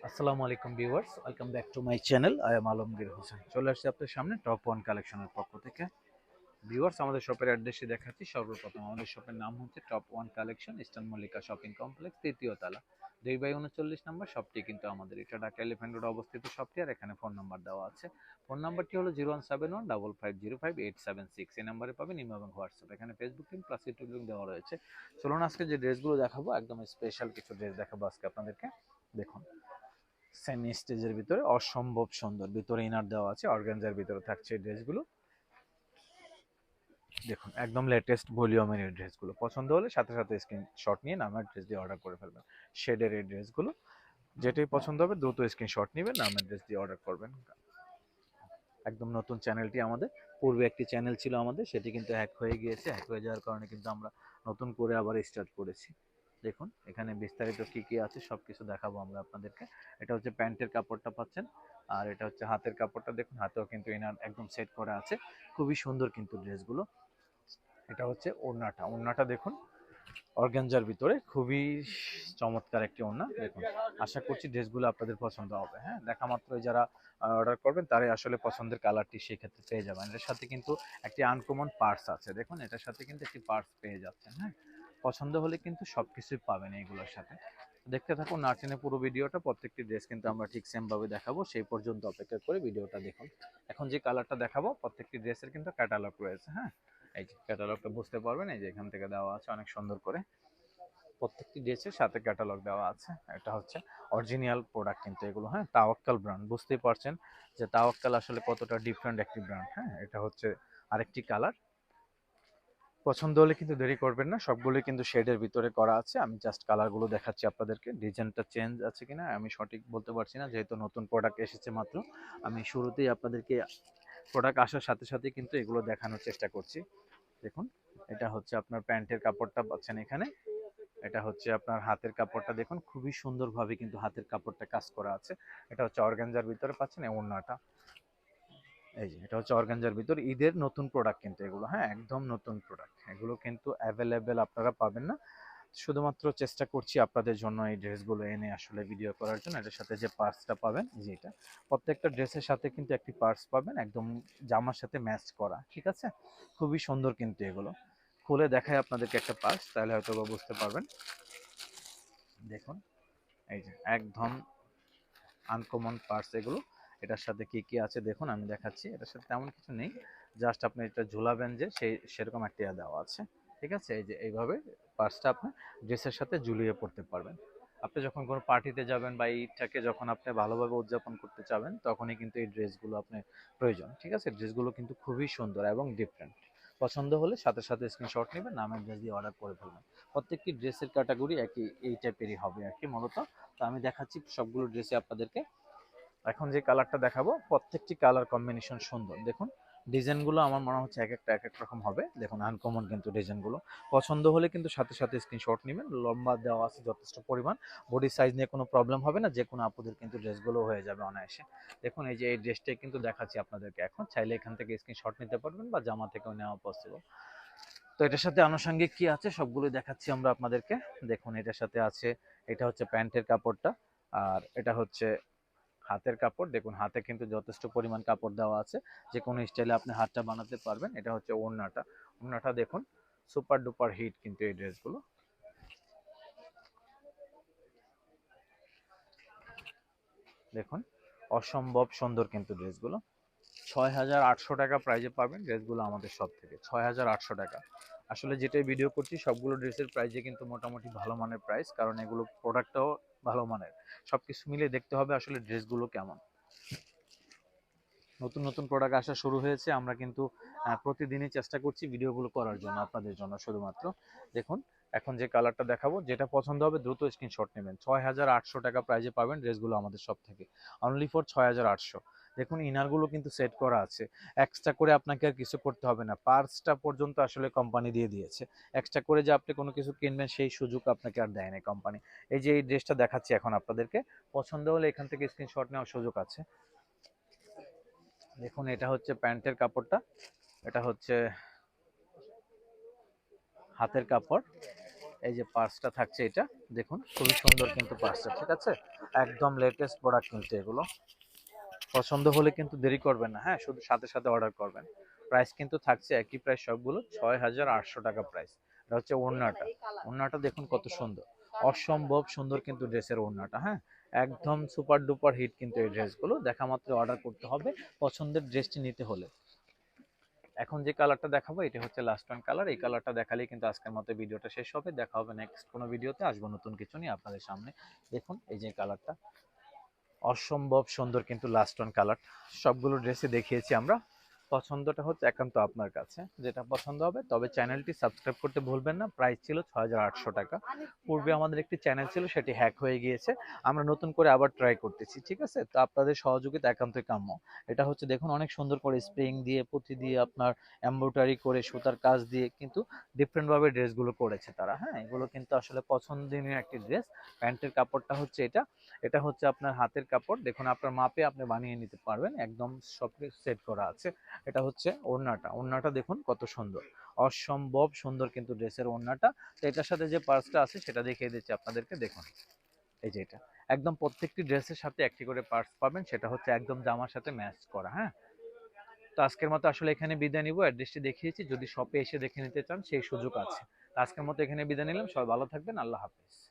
আসসালামু আলাইকুম viewers, welcome back to my channel. I am Alamgir Hossain. চলে আসছি আপনার সামনে টপ ওয়ান কালেকশনের পক্ষ থেকে। ভিউয়ার্স, আমাদের শপের অ্যাড্রেসটি দেখাচ্ছি। সর্বপ্রথম আমাদের শপের নাম হচ্ছে top one collection, eastern Mallika shopping complex, তৃতীয় তলা, 2/39 নম্বর শপটি কিন্তু আমাদের এটা ঢাকা এলিফ্যান্ট রোডে অবস্থিত শপটি। আর এখানে ফোন নাম্বার দেওয়া আছে। ফোন নাম্বারটি হলো 01715505876। এই নাম্বারে পাবেন ইমো এবং হোয়াটসঅ্যাপ। এখানে Facebook link plus YouTube link দেওয়া রয়েছে। চলুন আজকে যে ড্রেসগুলো দেখাবো, একদম স্পেশাল কিছু ড্রেস দেখাবো আজকে আপনাদেরকে। দেখুন, সেমি স্টেজের ভিতরে অসম্ভব সুন্দর, ভিতরে ইনার দেওয়া আছে, অর্গানজার ভিতরে থাকছে এই ড্রেসগুলো। দেখুন, একদম লেটেস্ট ভলিউমের এই ড্রেসগুলো। পছন্দ হলে সাথে সাথে স্ক্রিনশট নিয়ে নামের ড্রেস দিয়ে অর্ডার করে ফেলবেন। শেডের এই ড্রেসগুলো যেটাই পছন্দ হবে দ্রুত স্ক্রিনশট নেবেন, নামের ড্রেস দিয়ে অর্ডার করবেন। একদম নতুন চ্যানেলটি আমাদের। পূর্বে একটি চ্যানেল ছিল আমাদের, সেটি কিন্তু হ্যাক হয়ে গিয়েছে। হ্যাক হয়ে যাওয়ার কারণে কিন্তু আমরা নতুন করে আবার স্টার্ট করেছি। দেখুন এখানে বিস্তারিত কি কি আছে সবকিছু দেখাবো আমরা আপনাদেরকে। এটা হচ্ছে প্যান্টের কাপড়টা পাচ্ছেন, আর এটা হচ্ছে হাতের কাপড়টা। দেখুন হাতেও কিন্তু ইনার একদম সেট করা আছে, খুবই সুন্দর কিন্তু ড্রেসগুলো। এটা হচ্ছে ওড়নাটা, ওড়নাটা দেখুন অর্গানজার ভিতরে, খুবই চমৎকার একটি ওড়না। দেখুন, আশা করছি ড্রেসগুলো আপনাদের পছন্দ হবে। হ্যাঁ, দেখা মাত্রই যারা অর্ডার করবেন তারাই আসলে পছন্দের কালারটি সেই ক্ষেত্রে পেয়ে যাবেন। এর সাথে কিন্তু একটি আনকমন পার্স আছে। দেখুন এটার সাথে কিন্তু একটি পার্স পেয়ে যাচ্ছেন। হ্যাঁ, পছন্দ হলে কিন্তু সবকিছুই পাবেন এইগুলোর সাথে। দেখতে থাকুন নার্সিনে পুরো ভিডিওটা। প্রত্যেকটি ড্রেস কিন্তু আমরা ঠিক সেম ভাবে দেখাবো, সেই পর্যন্ত অপেক্ষা করে ভিডিওটা দেখুন। এখন যে কালারটা দেখাবো, প্রত্যেকটি ড্রেসের কিন্তু ক্যাটালগ রয়েছে। হ্যাঁ, এই যে ক্যাটালগটা বুঝতে পারবেন, এই যে এখান থেকে দেওয়া আছে অনেক সুন্দর করে। প্রত্যেকটি ড্রেসের সাথে ক্যাটালগ দেওয়া আছে। এটা হচ্ছে অরিজিনাল প্রোডাক্ট কিন্তু এগুলো। হ্যাঁ, তাওয়াক্কাল ব্র্যান্ড, বুঝতেই পারছেন যে তাওয়াক্কাল আসলে কতটা ডিফারেন্ট একটি ব্র্যান্ড। হ্যাঁ, এটা হচ্ছে আরেকটি কালার। পছন্দ হলে কিন্তু দেরি করবেন না, সবগুলোই কিন্তু শেডের ভিতরে করা আছে। আমি জাস্ট কালারগুলো দেখাচ্ছি আপনাদেরকে। ডিজাইনটা চেঞ্জ আছে কিনা আমি সঠিক বলতে পারছি না, যেহেতু নতুন প্রোডাক্ট এসেছে মাত্র। আমি শুরুতেই আপনাদেরকে প্রোডাক্ট আসার সাথে সাথে কিন্তু এগুলো দেখানোর চেষ্টা করছি। দেখুন, এটা হচ্ছে আপনার প্যান্টের কাপড়টা পাচ্ছেন এখানে। এটা হচ্ছে আপনার হাতের কাপড়টা। দেখুন খুবই সুন্দরভাবে কিন্তু হাতের কাপড়টা কাজ করা আছে। এটা হচ্ছে অর্গানজার ভিতরে পাচ্ছেন এই ওড়নাটা। এই যে এটা হচ্ছে অর্গানজার ভিতর, ঈদের নতুন প্রোডাক্ট কিন্তু এগুলো। হ্যাঁ, একদম নতুন প্রোডাক্ট এগুলো, কিন্তু অ্যাভেলেবেল আপনারা পাবেন না। শুধুমাত্র চেষ্টা করছি আপনাদের জন্য এই ড্রেসগুলো এনে আসলে ভিডিও করার জন্য। এটার সাথে যে পার্সটা পাবেন, যে এটা প্রত্যেকটা ড্রেসের সাথে কিন্তু একটি পার্স পাবেন, একদম জামার সাথে ম্যাচ করা। ঠিক আছে, খুবই সুন্দর কিন্তু এগুলো। খুলে দেখায় আপনাদেরকে একটা পার্স, তাহলে হয়তো বুঝতে পারবেন। দেখুন এই যে একদম আনকমন পার্টস এগুলো। এটার সাথে কি কি আছে দেখুন, আমি দেখাচ্ছি। এটার সাথে তেমন কিছু নেই, জাস্ট আপনি এটা ঝুলাবেন যে সেরকম একটা দেওয়া আছে। ঠিক আছে, এই যে এইভাবে পার্টসটা আপনি ড্রেসের সাথে ঝুলিয়ে পড়তে পারবেন। আপনি যখন কোনো পার্টিতে যাবেন বা ঈদটাকে যখন আপনি ভালোভাবে উদযাপন করতে চাবেন, তখনই কিন্তু এই ড্রেসগুলো আপনার প্রয়োজন। ঠিক আছে, ড্রেসগুলো কিন্তু খুবই সুন্দর এবং ডিফারেন্ট। পছন্দ হলে সাথে সাথে স্ক্রিনশট নেবেন, নামের ড্রেস দিয়ে অর্ডার করে ফেলবেন। প্রত্যেকটি ড্রেসের ক্যাটাগরি একই, এই টাইপেরই হবে আর কি মূলত। তো আমি দেখাচ্ছি সবগুলো ড্রেসে আপনাদেরকে। এখন যে কালারটা দেখাবো, প্রত্যেকটি কালার কম্বিনেশন সুন্দর। দেখুন ডিজাইনগুলো আমার মনে হচ্ছে এক একটা এক এক রকম হবে। দেখুন আনকমন কিন্তু ডিজাইনগুলো। পছন্দ হলে কিন্তু সাথে সাথে স্ক্রিনশট নেবেন। লম্বা দেওয়া আছে যথেষ্ট পরিমাণ, বডি সাইজ নিয়ে কোনো প্রবলেম হবে না। যে কোনো আপুদের কিন্তু ড্রেসগুলো হয়ে যাবে অনায়াসে। দেখুন এই যে এই ড্রেসটাই কিন্তু দেখাচ্ছি আপনাদেরকে এখন। চাইলে এখান থেকে স্ক্রিনশট নিতে পারবেন বা জামা থেকেও নেওয়া পসিবল। তো এটার সাথে আনুষঙ্গিক কি আছে সবগুলো দেখাচ্ছি আমরা আপনাদেরকে। দেখুন এটার সাথে আছে, এটা হচ্ছে প্যান্টের কাপড়টা, আর এটা হচ্ছে হাতের কাপড়। দেখুন হাতে কিন্তু যথেষ্ট পরিমাণ কাপড় দেওয়া আছে, যে কোনো স্টাইলে আপনি হাতটা বানাতে পারবেন। এটা হচ্ছে ওড়নাটা, ওড়নাটা দেখুন সুপার ডুপার হিট কিন্তু এই ড্রেসগুলো। দেখুন অসম্ভব সুন্দর কিন্তু ড্রেসগুলো। 6,800 টাকা প্রাইজে পাবেন ড্রেসগুলো আমাদের সব থেকে। 6,800 টাকা। আসলে যেটাই ভিডিও করছি সবগুলো ড্রেসের প্রাইজে কিন্তু মোটামুটি ভালো মানের প্রাইস, কারণ এগুলো প্রোডাক্টটাও ভালো মানের। সবকিছু মিলে দেখতে হবে আসলে ড্রেসগুলো কেমন। নতুন নতুন প্রোডাক্ট আসা শুরু হয়েছে, আমরা কিন্তু প্রতিদিনই চেষ্টা করছি ভিডিওগুলো করার জন্য আপনাদের জন্য শুধুমাত্র। দেখুন এখন যে কালারটা দেখাবো, যেটা পছন্দ হবে দ্রুত স্ক্রিনশট নেবেন। 6,800 টাকা প্রাইজে পাবেন ড্রেসগুলো আমাদের সব থেকে, অনলি ফর 6,800। দেখুন ইনারগুলো কিন্তু সেট করা আছে, এক্সট্রা করে আপনাকে আর কিছু করতে হবে না। পার্সটা পর্যন্ত আসলে কোম্পানি দিয়ে দিয়েছে। এক্সট্রা করে যে আপনি কোনো কিছু কিনবেন সেই সুযোগ আপনাকে আর দেয় না কোম্পানি। এই যে এই ড্রেসটা দেখাচ্ছি এখন আপনাদেরকে, পছন্দ হলে এখান থেকে স্ক্রিনশট নেওয়ার সুযোগ আছে। দেখুন এটা হচ্ছে প্যান্টের কাপড়টা, এটা হচ্ছে হাতের কাপড়, এই যে পার্সটা থাকছে এটা দেখুন, খুবই সুন্দর কিন্তু পার্সটা, ঠিক আছে? একদম লেটেস্ট প্রোডাক্ট কিন্তু এগুলো। পছন্দ হলে কিন্তু দেরি করবেন না, হ্যাঁ, শুধু সাথে সাথে অর্ডার করবেন। প্রাইস কিন্তু থাকছে একই প্রাইস সবগুলো, 6,800 টাকা প্রাইস। এটা হচ্ছে ওড়নাটা, ওড়নাটা দেখুন কত সুন্দর, অসম্ভব সুন্দর কিন্তু ড্রেসের ওড়নাটা, হ্যাঁ, একদম সুপার ডুপার হিট কিন্তু এই ড্রেসগুলো। দেখা মাত্র অর্ডার করতে হবে পছন্দের ড্রেসটি নিতে হলে। এখন যে কালারটা দেখাবো এটা হচ্ছে লাস্ট ওয়ান কালার, এই কালারটা দেখালেই কিন্তু আজকের মতো ভিডিওটা শেষ হবে। দেখা হবে নেক্সট কোনো ভিডিওতে, আসবো নতুন কিছু নিয়ে আপনাদের সামনে। দেখুন এই যে কালারটা, অসম্ভব সুন্দর কিন্তু লাস্ট ওয়ান কালার। সবগুলো ড্রেসে দেখিয়েছি আমরা, পছন্দটা হচ্ছে একান্ত আপনার কাছে, যেটা পছন্দ হবে। তবে চ্যানেলটি সাবস্ক্রাইব করতে ভুলবেন না। প্রাইস ছিল 6,800 টাকা। পূর্বে আমাদের একটি চ্যানেল ছিল, সেটি হ্যাক হয়ে গিয়েছে, আমরা নতুন করে আবার ট্রাই করতেছি, ঠিক আছে? তো আপনাদের সহযোগিতা একান্তই কাম্য। এটা হচ্ছে দেখুন অনেক সুন্দর করে স্প্রিং দিয়ে, পুঁতি দিয়ে, আপনার এমব্রয়ডারি করে, সুতার কাজ দিয়ে কিন্তু ডিফারেন্ট ভাবে ড্রেসগুলো করেছে তারা, হ্যাঁ, এগুলো কিন্তু আসলে পছন্দনীয় একটি ড্রেস। প্যান্টের কাপড়টা হচ্ছে এটা, এটা হচ্ছে আপনার হাতের কাপড়, দেখুন আপনার মাপে আপনি বানিয়ে নিতে পারবেন, একদম সব সেট করা আছে। এটা হচ্ছে ওড়নাটা, ওড়নাটা দেখুন কত সুন্দর, অসম্ভব সুন্দর কিন্তু ড্রেসের ওড়নাটা। তো এটার সাথে যে পার্সটা আছে সেটা দেখিয়ে দিচ্ছি আপনাদেরকে, দেখুন এই যে এটা, একদম প্রত্যেকটি ড্রেসের সাথে একটি করে পার্স পাবেন, সেটা হচ্ছে একদম জামার সাথে ম্যাচ করা, হ্যাঁ। তো আজকের মতো আসলে এখানে বিদায় নিব, অ্যাড্রেসটি দেখিয়েছি, যদি শপে এসে দেখে নিতে চান সেই সুযোগ আছে। তো আজকের মতো এখানে বিদায় নিলাম, সবাই ভালো থাকবেন, আল্লাহ হাফেজ।